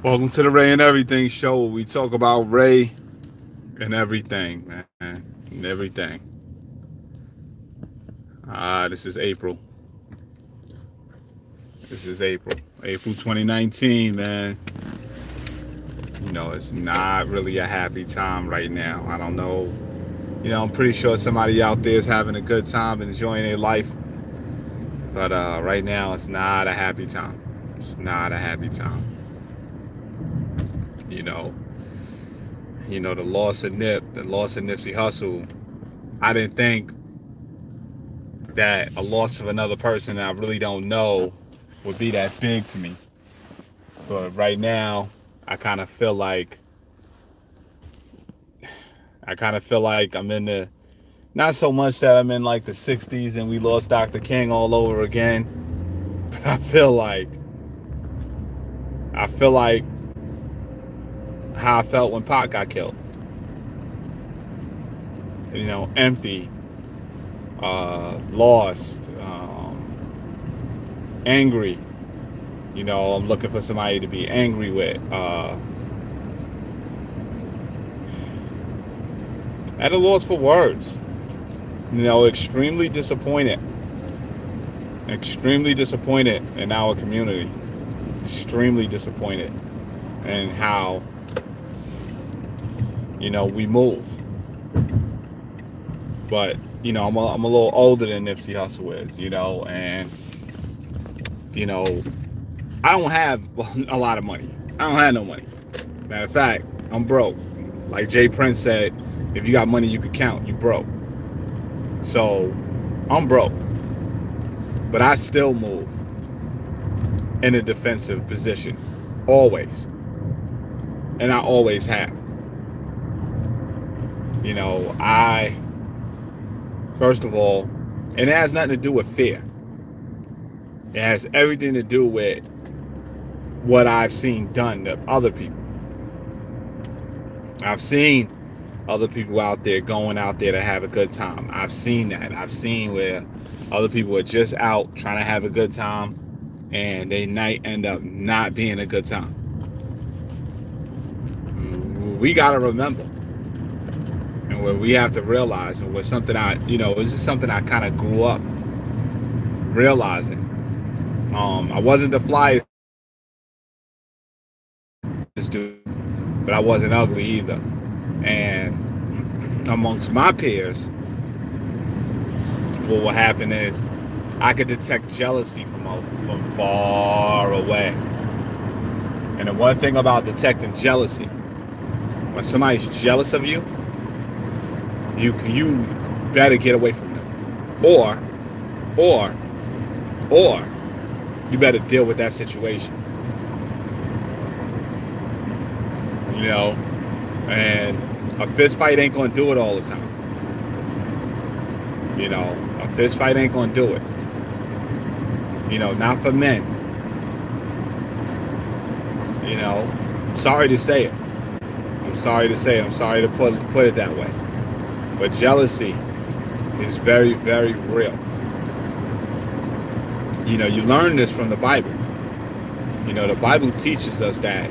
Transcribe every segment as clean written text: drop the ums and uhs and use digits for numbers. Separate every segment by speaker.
Speaker 1: Welcome to the Ray and Everything show. We talk about Ray and everything, man. And everything. This is April. This is April. April 2019, man. It's not really a happy time right now. I don't know. I'm pretty sure somebody out there is having a good time, enjoying their life. But right now, it's not a happy time. It's not a happy time. You know, the loss of the loss of Nipsey Hussle. I didn't think that a loss of another person that I really don't know would be that big to me. But right now, I kind of feel like I'm in the not so much that I'm in like the 60s and we lost Dr. King all over again. But I feel like how I felt when Pac got killed. Empty, lost, angry. I'm looking for somebody to be angry with. At a loss for words. Extremely disappointed. Extremely disappointed in our community. Extremely disappointed in how, we move. But, I'm a little older than Nipsey Hussle is, and, I don't have a lot of money. I don't have no money. Matter of fact, I'm broke. Like Jay Prince said, if you got money you could count, you broke. So I'm broke. But I still move in a defensive position. Always. And I always have. First of all, and it has nothing to do with fear. It has everything to do with what I've seen done to other people. I've seen other people out there going out there to have a good time. I've seen that. I've seen where other people are just out trying to have a good time and they might end up not being a good time. We got to remember, and what we have to realize, and what something it's just something I kind of grew up realizing. I wasn't the flyest dude, but I wasn't ugly either. And amongst my peers, what will happen is I could detect jealousy from far away. And the one thing about detecting jealousy, when somebody's jealous of you, you better get away from them, or you better deal with that situation. And a fist fight ain't gonna do it all the time. A fist fight ain't gonna do it. Not for men. Sorry to say it. I'm sorry to say it. I'm sorry to put it that way. But jealousy is very, very real. You learn this from the Bible. The Bible teaches us that.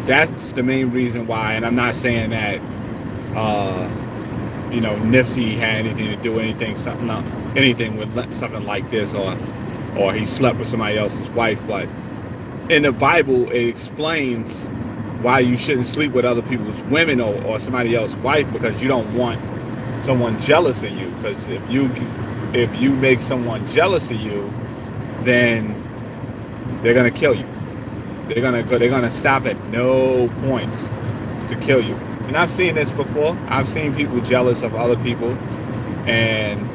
Speaker 1: That's the main reason why, and I'm not saying that, Nipsey had anything to do with anything with something like this, or he slept with somebody else's wife, but in the Bible, it explains why you shouldn't sleep with other people's women or somebody else's wife, because you don't want someone jealous of you. Because if you make someone jealous of you, then they're gonna kill you. They're gonna stop at no points to kill you. And I've seen this before. I've seen people jealous of other people, and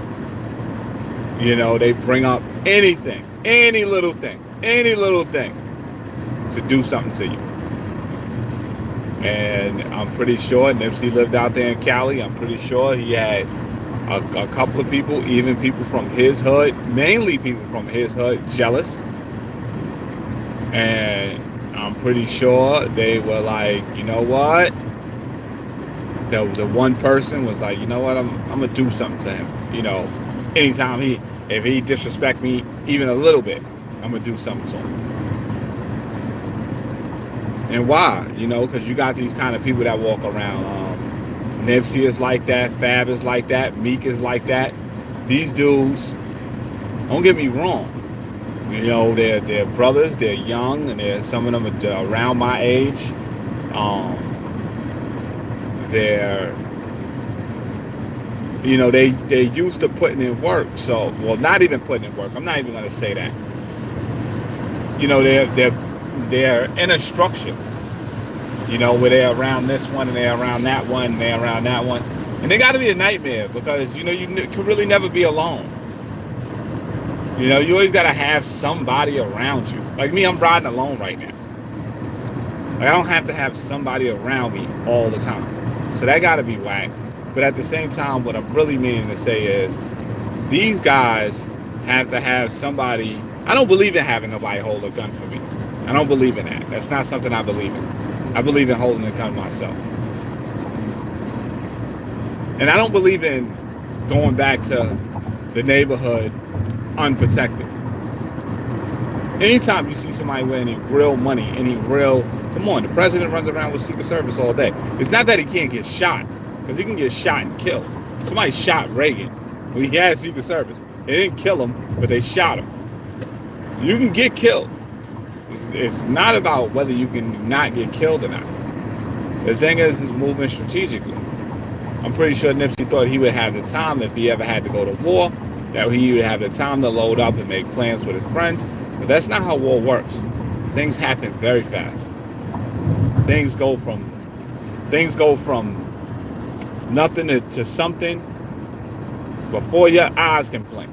Speaker 1: they bring up anything, any little thing to do something to you. And I'm pretty sure Nipsey lived out there in Cali. I'm pretty sure he had a couple of people, even people from his hood, mainly people from his hood, jealous. And I'm pretty sure they were like, you know what? The one person was like, you know what? I'm gonna do something to him. Anytime if he disrespect me even a little bit, I'm gonna do something to him. And why? You know, because you got these kind of people that walk around. Nipsey is like that. Fab is like that. Meek is like that. These dudes, don't get me wrong. You know, they're brothers. They're young, and some of them are around my age. Um, they're, you know, they're used to putting in work. So, well, not even putting in work. I'm not even gonna say that. You know, they're in a structure. You know, where they're around this one and they're around that one and they're around that one, and they got to be a nightmare because you know you can really never be alone. You know, you always got to have somebody around you. Like me, I'm riding alone right now. Like I don't have to have somebody around me all the time. So that got to be whack. But at the same time, what I'm really meaning to say is these guys have to have somebody. I don't believe in having nobody hold a gun for me. I don't believe in that. That's not something I believe in. I believe in holding a gun myself. And I don't believe in going back to the neighborhood unprotected. Anytime you see somebody with any real money, any real, come on, the president runs around with Secret Service all day. It's not that he can't get shot, because he can get shot and killed. Somebody shot Reagan when he had Secret Service. They didn't kill him, but they shot him. You can get killed. It's not about whether you can not get killed or not. The thing is moving strategically. I'm pretty sure Nipsey thought he would have the time if he ever had to go to war, that he would have the time to load up and make plans with his friends. But that's not how war works. Things happen very fast. Things go from nothing to something before your eyes can blink.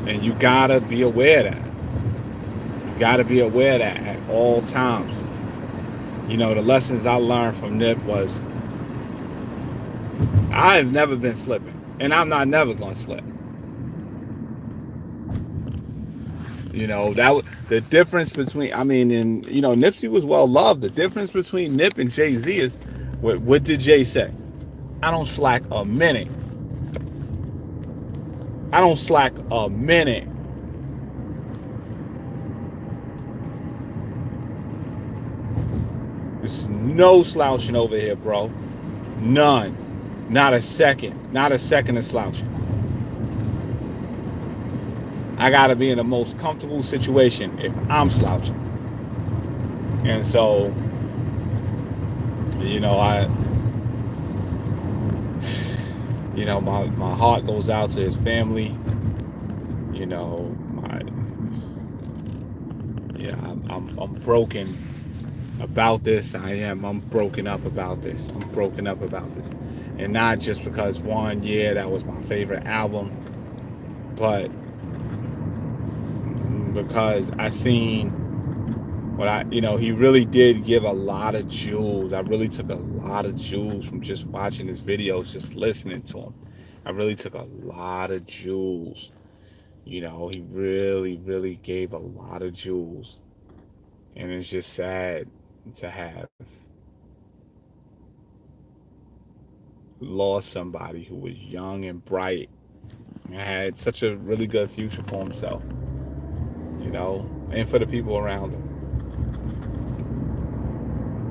Speaker 1: And you gotta be aware of that. You gotta be aware of that at all times. You know, the lessons I learned from Nip was I've never been slipping, and I'm not never gonna slip. You know, the difference between, I mean, and you know, Nipsey was well loved. The difference between Nip and Jay-Z is, what did Jay say? I don't slack a minute. I don't slack a minute. There's no slouching over here, bro. None. Not a second. Not a second of slouching. I gotta be in the most comfortable situation if I'm slouching. And so, you know, my heart goes out to his family. You know, I'm broken about this. I'm broken up about this. I'm broken up about this. And not just because that was my favorite album, but because I seen he really did give a lot of jewels. I really took a lot of jewels from just watching his videos, just listening to him. I really took a lot of jewels. You know, he really, really gave a lot of jewels. And it's just sad to have lost somebody who was young and bright and had such a really good future for himself, you know, and for the people around him.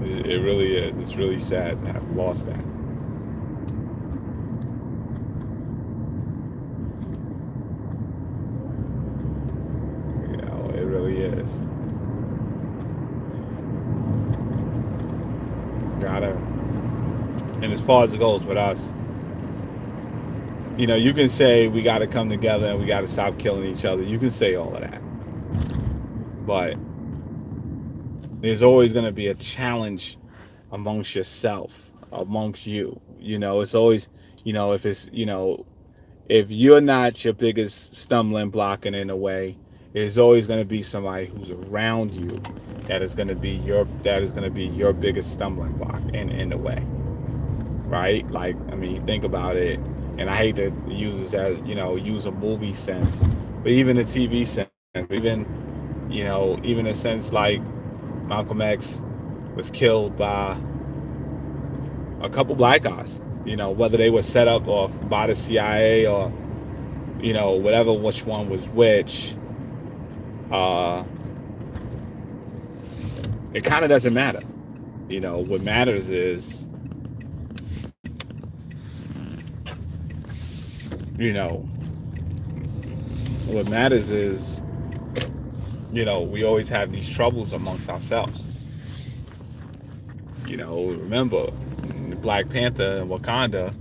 Speaker 1: It really is. It's really sad to have lost that. You know, it really is. And as far as it goes with us, you know, you can say we got to come together and we got to stop killing each other. You can say all of that. But there's always going to be a challenge amongst yourself, amongst you. You know, it's always, you know, if you're not your biggest stumbling block in a way, there's always going to be somebody who's around you that is going to be your biggest stumbling block in the way. Right? Like, I mean, think about it. And I hate to use this as, use a movie sense, but even a TV sense, even a sense like Malcolm X was killed by a couple black guys, whether they were set up or by the CIA or, whatever, which one was which. It kind of doesn't matter. You know, what matters is, you know, what matters is, we always have these troubles amongst ourselves. Remember, Black Panther and Wakanda,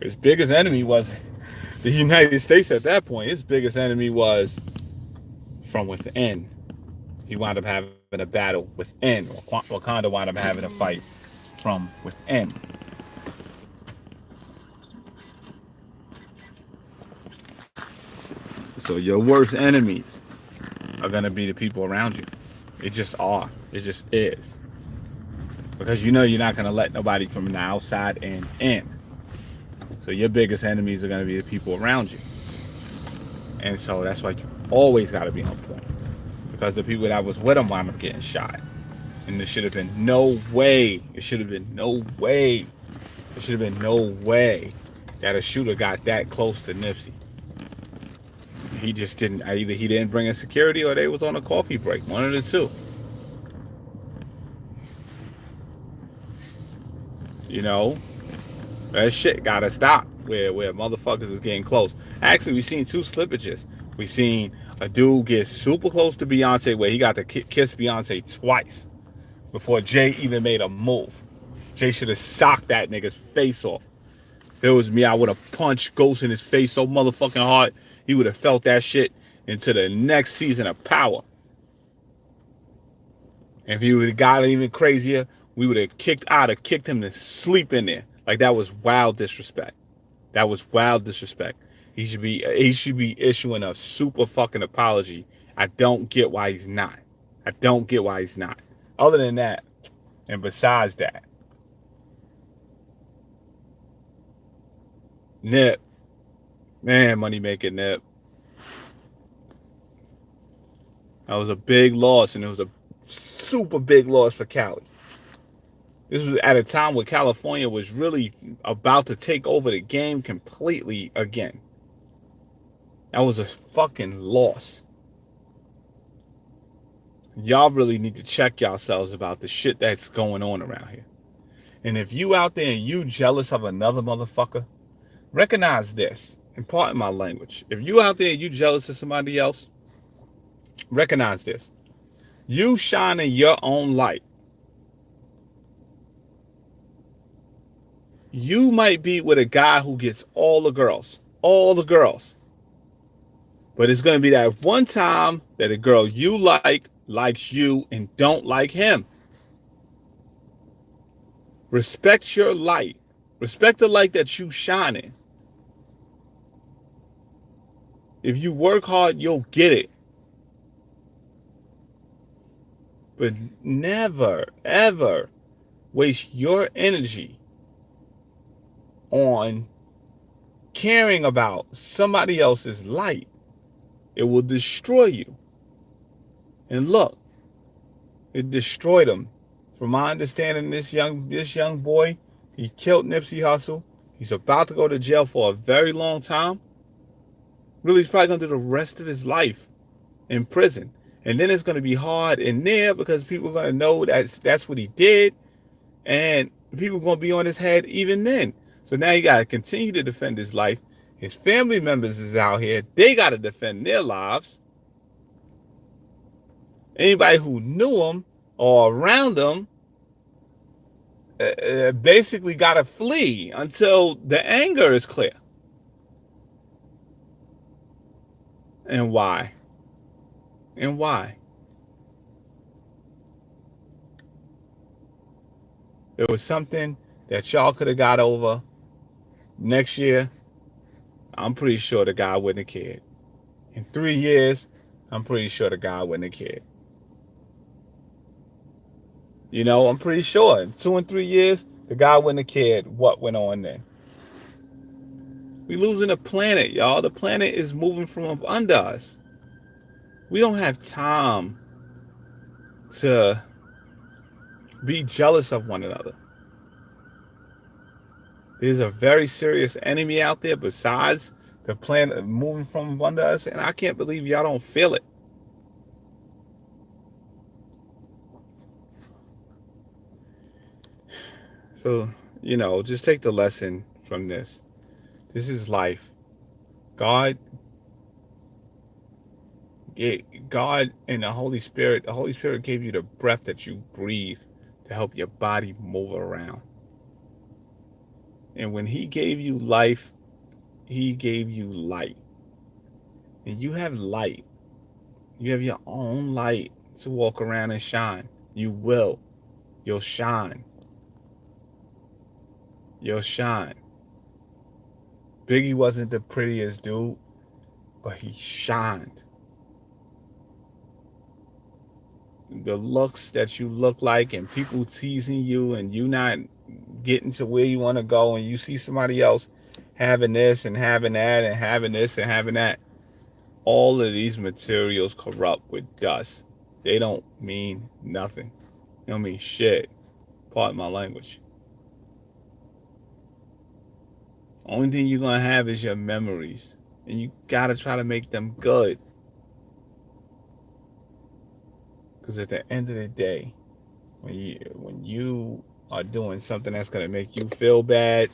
Speaker 1: his biggest enemy was the United States at that point. His biggest enemy was from within. He wound up having a battle within. Wakanda wound up having a fight from within. So your worst enemies are going to be the people around you. It just are. It just is. Because you're not going to let nobody from the outside in. So your biggest enemies are going to be the people around you. And so that's why you always got to be on point. Because the people that was with him wound up getting shot. And there should have been no way. It should have been no way. There should have been no way that a shooter got that close to Nipsey. He just didn't. Either he didn't bring in security or they was on a coffee break. One of the two. That shit gotta stop. Where motherfuckers is getting close. Actually, we seen two slippages. We seen a dude get super close to Beyonce where he got to kiss Beyonce twice before Jay even made a move. Jay should have socked that nigga's face off. If it was me, I would have punched Ghost in his face so motherfucking hard, he would have felt that shit into the next season of Power. And if he would have got even crazier, we would have kicked him to sleep in there. Like, that was wild disrespect. That was wild disrespect. He should be issuing a super fucking apology. I don't get why he's not. Other than that, and besides that, Nip, man, money making Nip. That was a big loss, and it was a super big loss for Cali. This was at a time where California was really about to take over the game completely again. That was a fucking loss. Y'all really need to check yourselves about the shit that's going on around here. And if you out there and you jealous of another motherfucker, recognize this, and pardon my language. If you out there and you jealous of somebody else, recognize this. You shining your own light. You might be with a guy who gets all the girls. But it's going to be that one time that a girl you likes you and don't like him. Respect your light. Respect the light that you shining. If you work hard, you'll get it. But never, ever waste your energy on caring about somebody else's light. It will destroy you. And look, it destroyed him. From my understanding, this young boy, he killed Nipsey Hussle. He's about to go to jail for a very long time. Really, he's probably going to do the rest of his life in prison. And then it's going to be hard in there because people are going to know that's what he did. And people are going to be on his head even then. So now you got to continue to defend his life. His family members is out here. They got to defend their lives. Anybody who knew him or around him basically got to flee until the anger is clear. And why? And why? There was something that y'all could have got over next year. I'm pretty sure the guy wouldn't have cared. In 3 years, I'm pretty sure the guy wouldn't have cared. I'm pretty sure in 2 and 3 years, the guy wouldn't have cared what went on then. We losing the planet, y'all. The planet is moving from up under us. We don't have time to be jealous of one another. There's a very serious enemy out there besides the planet moving from under us, and I can't believe y'all don't feel it. So, just take the lesson from this. This is life. God, God and the Holy Spirit gave you the breath that you breathe to help your body move around. And when He gave you life, He gave you light. And you have light. You have your own light to walk around and shine. You will. You'll shine. You'll shine. Biggie wasn't the prettiest dude, but he shined. The looks that you look like and people teasing you and you not getting to where you want to go, and you see somebody else having this and having that and having this and having that, all of these materials corrupt with dust. They don't mean nothing. They don't mean shit. Pardon my language. Only thing you're going to have is your memories. And you got to try to make them good. Because at the end of the day, when you are doing something that's going to make you feel bad,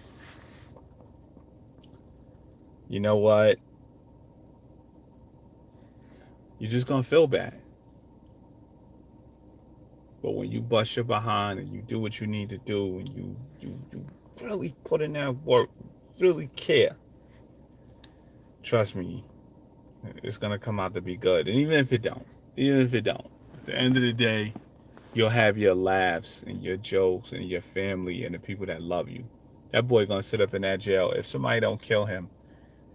Speaker 1: you know what? You're just going to feel bad. But when you bust your behind and you do what you need to do, and you really put in that work, really care, trust me, it's going to come out to be good. And even if it don't, at the end of the day, you'll have your laughs and your jokes and your family and the people that love you. That boy gonna sit up in that jail. If somebody don't kill him,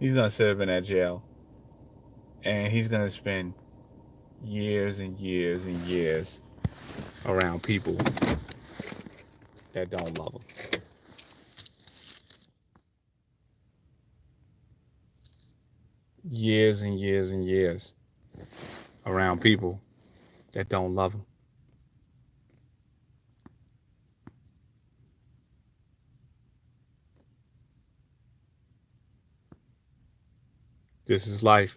Speaker 1: he's gonna sit up in that jail, and he's gonna spend years and years and years around people that don't love him. Years and years and years around people that don't love him. This is life.